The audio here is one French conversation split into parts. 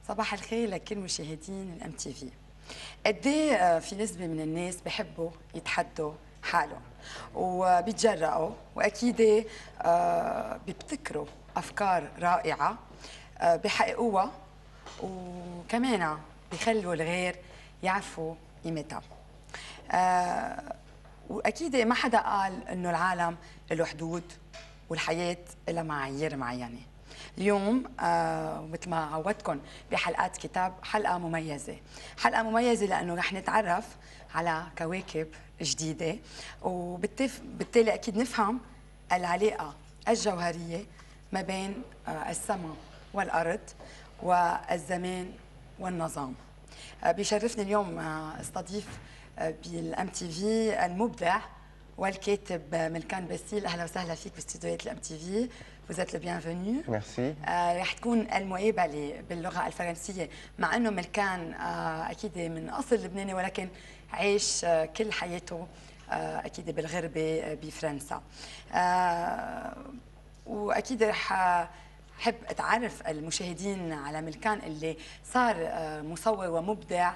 صباح الخير لكل مشاهدين الام تي في. قد ايه في نسبه من الناس بحبوا يتحدوا حالهم وبيتجرأوا، واكيد بيبتكروا افكار رائعه بحققوها، وكمان بيخلوا الغير يعرفوا قيمتها. واكيد ما حدا قال انه العالم له حدود والحياه لها معايير معينه. اليوم مثل ما عودتكم بحلقات كتاب، حلقه مميزه لانه رح نتعرف على كواكب جديده، وبالتالي اكيد نفهم العلاقه الجوهريه ما بين السماء والارض والزمان والنظام. بيشرفني اليوم استضيف بالام تي في المبدع والكاتب ملكان باسيل. اهلا وسهلا فيك باستديوهات الام تي في. Vous êtes le bienvenu. Merci. رح تكون المقابله باللغه الفرنسيه، مع انه ملكان اكيد من اصل لبناني، ولكن عاش كل حياته اكيد بالغربه بفرنسا. واكيد رح حب اتعرف المشاهدين على ملكان اللي صار مصور ومبدع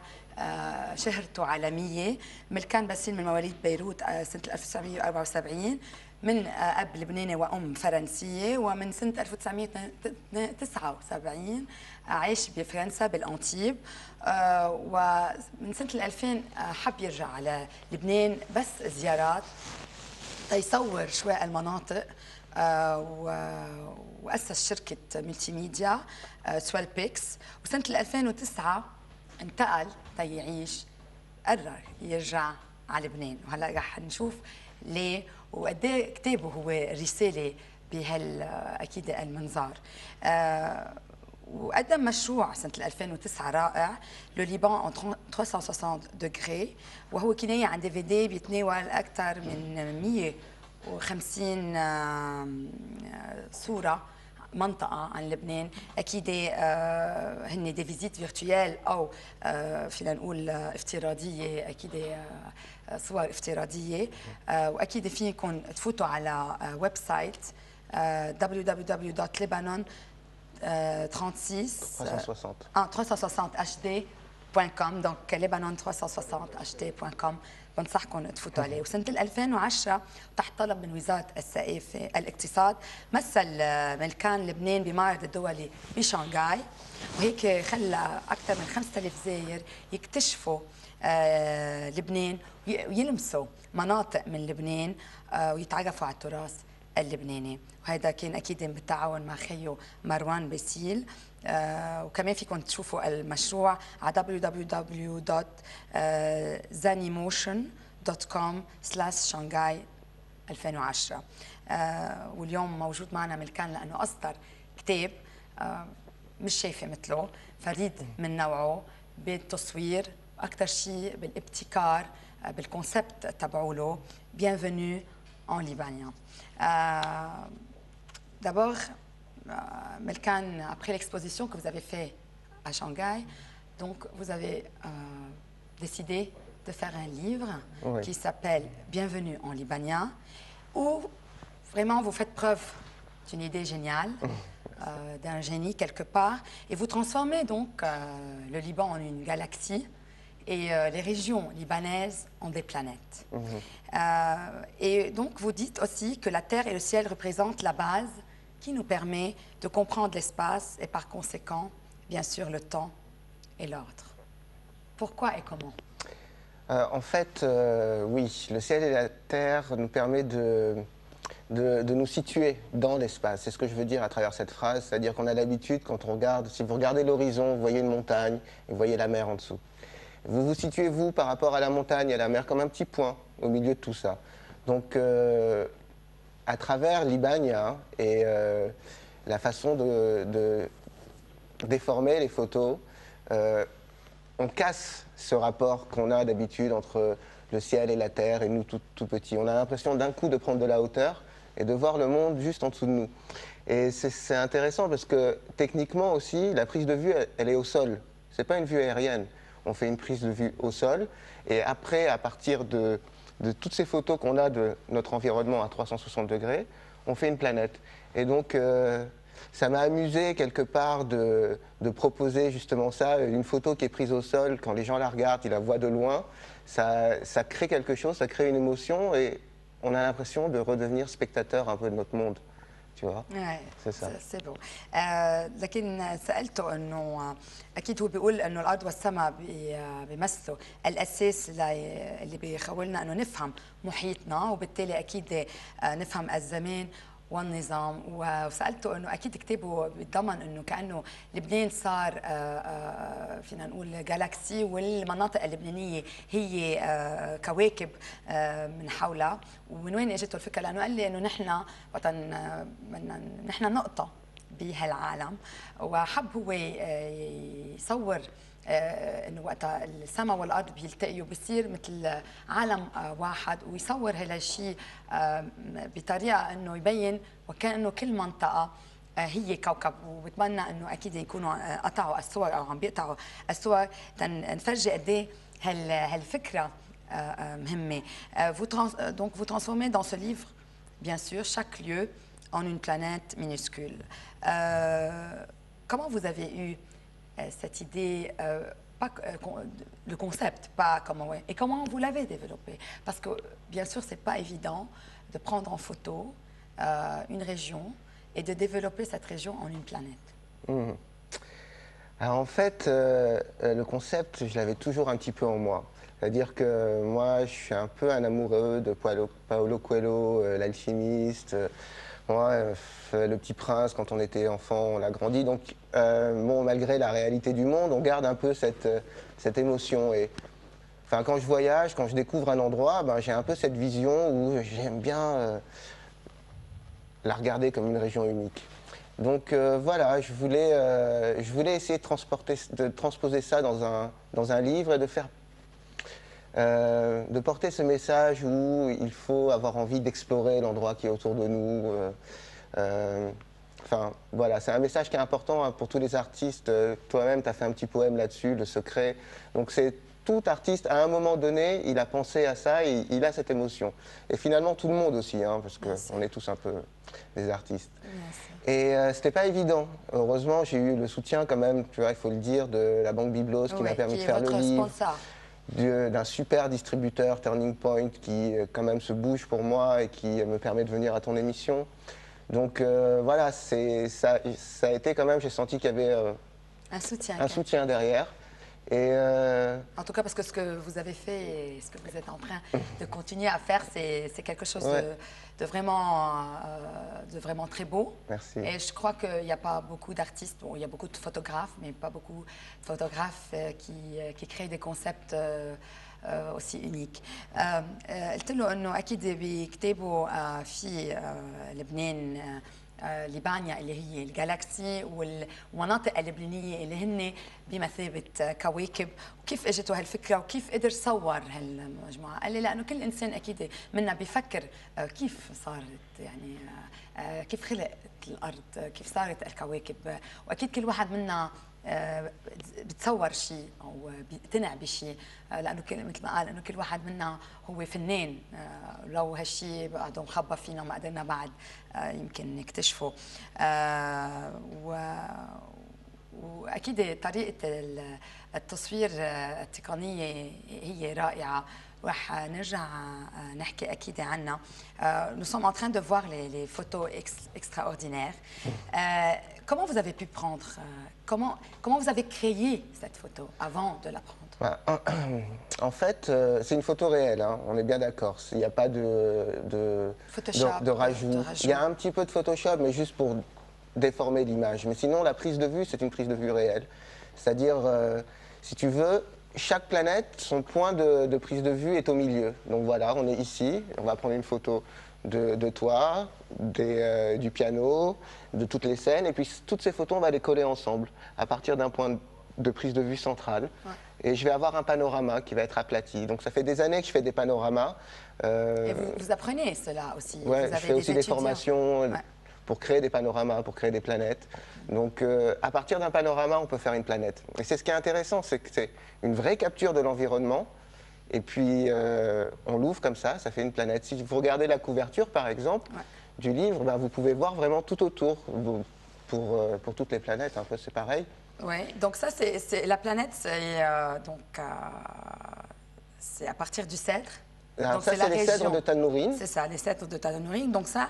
شهرته عالمية. ملكان باسيل من مواليد بيروت سنة 1974، من أب لبناني وأم فرنسية، ومن سنة 1979 عايش بفرنسا بالأنتيب، ومن سنة 2000 حب يرجع على لبنان بس زيارات تيصور شوي المناطق، وأسس شركة ملتي ميديا سويل بيكس. وسنة 2009 انتقل تيعيش، قرر يرجع على لبنان، وهلا رح نشوف ليه وقد ايه كتابه هو رسالة بهال أكيد المنظار. وقدم مشروع سنة 2009 رائع، لو ليبان ان 360 دوغري، وهو كناية عن دي في دي بيتناول أكثر من 150 صورة منطقة عن لبنان. أكيد هن دي فيزيت فيرتويال أو فينا نقول افتراضية، أكيد صور افتراضية. وأكيد فيكم تفوتوا على ويب سايت www.lebanon 360hd.com، دونك lebanon 360hd.com بنصحكم تفوتوا عليه. وسنة 2010 تحت طلب من وزارة الثقافة الاقتصاد مثل ملكان لبنان بمعرض الدولي بشانغهاي، وهيك خلى أكثر من 5000 زائر يكتشفوا لبنان ويلمسوا مناطق من لبنان ويتعرفوا على التراث اللبناني. وهذا كان أكيد بالتعاون مع خيو مروان باسيل. وكمان فيكم تشوفوا المشروع على www.zanimotion.com/شانغهاي 2010. واليوم موجود معنا ملكان لأنه أصدر كتاب مش شايفة مثله، فريد من نوعه بالتصوير، أكثر شيء بالابتكار، بالكونسبت تبعوله. Bienvenue en libanien. D'abord, Melkan, après l'exposition que vous avez faite à Shanghai, donc vous avez décidé de faire un livre qui s'appelle Bienvenue en libanien, où vraiment vous faites preuve d'une idée géniale, d'un génie quelque part, et vous transformez donc le Liban en une galaxie et les régions libanaises en des planètes. Et donc vous dites aussi que la terre et le ciel représentent la base qui nous permet de comprendre l'espace et par conséquent, bien sûr, le temps et l'ordre. Pourquoi et comment? En fait, oui, le ciel et la terre nous permettent de nous situer dans l'espace. C'est ce que je veux dire à travers cette phrase, c'est-à-dire qu'on a l'habitude, quand on regarde, si vous regardez l'horizon, vous voyez une montagne et vous voyez la mer en dessous. Vous vous situez, vous, par rapport à la montagne et à la mer, comme un petit point au milieu de tout ça. Donc, à travers l'Ibania et la façon de déformer les photos, on casse ce rapport qu'on a d'habitude entre le ciel et la terre et nous tout petits. On a l'impression d'un coup de prendre de la hauteur et de voir le monde juste en dessous de nous. Et c'est intéressant parce que techniquement aussi, la prise de vue, elle est au sol. Ce n'est pas une vue aérienne. On fait une prise de vue au sol et après, à partir de toutes ces photos qu'on a de notre environnement à 360 degrés, on fait une planète. Et donc, ça m'a amusé quelque part de proposer justement ça, une photo qui est prise au sol, quand les gens la regardent, ils la voient de loin, ça crée quelque chose, ça crée une émotion et on a l'impression de redevenir spectateur un peu de notre monde. Tu vois? c'est ça. C'est beau. لكن سألته إنه أكيد هو بيقول إنه الأرض والسماء بيمثلوا الأساس اللي بيخولنا إنه نفهم محيطنا وبالتالي أكيد نفهم الزمان والنظام. وسألته إنه أكيد كتابه بيتضمن إنه كأنه لبنان صار فينا نقول جالاكسي والمناطق اللبنانية هي كواكب من حولها. ومن وين اجته الفكرة؟ لأنه قال لي إنه نحن وقتا بدنا نحن نقطة بهالعالم، وحب هو يصور انه وقتها السماء والارض بيلتقيوا بصير مثل عالم واحد، ويصور هالشيء بطريقه انه يبين وكانه كل منطقه هي كوكب. وبتمنى انه اكيد يكونوا قطعوا الصور او عم بيقطعوا الصور تنفرجي قد ايه هالفكره مهمه. Donc vous transformez dans ce livre bien sûr chaque lieu en une planète minuscule. Comment vous avez eu cette idée, le concept, pas comment, et comment vous l'avez développé? Parce que bien sûr, c'est pas évident de prendre en photo une région et de développer cette région en une planète. Mmh. Alors en fait, le concept, je l'avais toujours un petit peu en moi. C'est-à-dire que moi, je suis un peu un amoureux de Paulo Coelho, l'alchimiste. Moi, le Petit Prince, quand on était enfant, on l'a grandi. Donc, bon, malgré la réalité du monde, on garde un peu cette émotion. Et, enfin, quand je voyage, quand je découvre un endroit, ben, j'ai un peu cette vision où j'aime bien la regarder comme une région unique. Donc voilà, je voulais essayer de transposer ça dans un livre et de porter ce message où il faut avoir envie d'explorer l'endroit qui est autour de nous. Enfin, voilà, c'est un message qui est important pour tous les artistes. Toi-même, tu as fait un petit poème là-dessus, Le Secret. Donc c'est tout artiste, à un moment donné, il a pensé à ça et il a cette émotion. Et finalement, tout le monde aussi, hein, parce qu'on est tous un peu des artistes. Et c'était pas évident. Heureusement, j'ai eu le soutien quand même, tu vois, il faut le dire, de la Banque Byblos qui m'a permis de faire le livre. D'un super distributeur, Turning Point, qui quand même se bouge pour moi et qui me permet de venir à ton émission. Donc voilà, ça a été quand même, j'ai senti qu'il y avait un soutien derrière. Et en tout cas, parce que ce que vous avez fait et ce que vous êtes en train de continuer à faire, c'est quelque chose de vraiment très beau. Merci. Et je crois qu'il n'y a pas beaucoup d'artistes, bon, il y a beaucoup de photographes, mais pas beaucoup de photographes qui créent des concepts aussi uniques. قلت له انه اكيد بكتابه في لبنان ليبانيا اللي هي الجالاكسي والمناطق اللبنانيه اللي هن بمثابه كواكب، وكيف اجته هالفكره وكيف قدر صور هالمجموعه. قال لي لانه كل انسان اكيد منا بيفكر كيف صارت يعني كيف خلقت الارض، كيف صارت الكواكب، واكيد كل واحد منا بتصور شيء او بيقتنع بشيء، لانه مثل ما قال انه كل واحد منا هو فنان، لو هالشيء بعده مخبى فينا ما قدرنا بعد يمكن نكتشفه. واكيد طريقه التصوير التقنيه هي رائعه، راح نرجع نحكي اكيد عنها. Nous sommes en train de voir les photos extraordinaires. Comment vous avez pu prendre, comment vous avez créé cette photo avant de la prendre? En fait, c'est une photo réelle, hein, on est bien d'accord. Il n'y a pas de rajout. Il y a un petit peu de Photoshop, mais juste pour déformer l'image. Mais sinon, la prise de vue, c'est une prise de vue réelle. C'est-à-dire, si tu veux, chaque planète, son point de prise de vue est au milieu. Donc voilà, on est ici, on va prendre une photo de toi, du piano, de toutes les scènes, et puis toutes ces photos, on va les coller ensemble, à partir d'un point de prise de vue central. Et je vais avoir un panorama qui va être aplati. Donc ça fait des années que je fais des panoramas. Et vous apprenez cela aussi? Ouais, je fais aussi des formations pour créer des panoramas, pour créer des planètes. Donc à partir d'un panorama, on peut faire une planète. Et c'est ce qui est intéressant, c'est que c'est une vraie capture de l'environnement. Et puis on l'ouvre comme ça fait une planète. Si vous regardez la couverture par exemple du livre, ben, vous pouvez voir vraiment tout autour. pour toutes les planètes, un peu, c'est pareil. Oui, donc ça, la planète, c'est à partir du cèdre. Alors ça, c'est les cèdres de Tanourine. C'est ça, les cèdres de Tanourine. Donc ça,